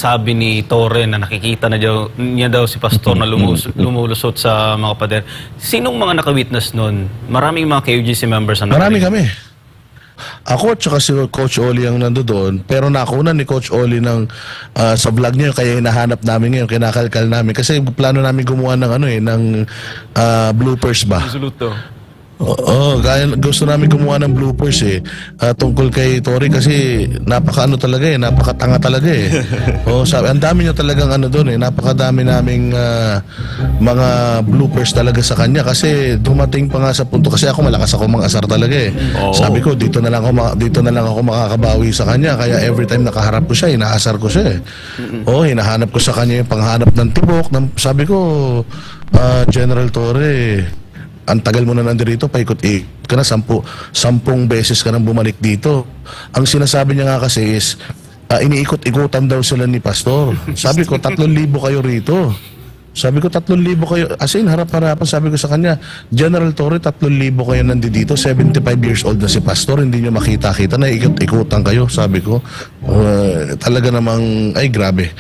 sabi ni Torre na nakikita na niya daw si Pastor na lumulusot sa mga pader. Sinong mga naka-witness nun? Maraming mga KUGC members na Marami kami. Ako at saka si Coach Oli ang nandoon, pero nakunan ni Coach Oli ng sa vlog niya, kaya hinahanap namin ngayon, kinakalkal namin kasi plano namin gumawa ng ng bloopers ba. Resoluto. Oo, gusto namin gumawa ng bloopers tungkol kay Tori kasi napakatanga talaga sabi, ang dami niya talagang doon napakadami naming mga bloopers talaga sa kanya kasi dumating pa nga sa punto kasi ako malakas ako mang-asar talaga Sabi ko dito na lang ako makakabawi sa kanya kaya every time nakaharap ko siya, inaasar ko siya hinahanap ko sa kanya yung panghanap ng tibok, sabi ko General Torre, ang tagal mo na nandito, paikot-ikot ka na, 10 beses ka nang bumalik dito. Ang sinasabi niya nga kasi is, iniikot-ikutan daw sila ni Pastor. Sabi ko, 3,000 kayo rito. Sabi ko, 3,000 kayo. As in, harap-harapan, sabi ko sa kanya, General Torre, 3,000 kayo nandito. 75 years old na si Pastor, hindi nyo makita-kita na ikot-ikutan kayo. Sabi ko, talaga namang, ay grabe.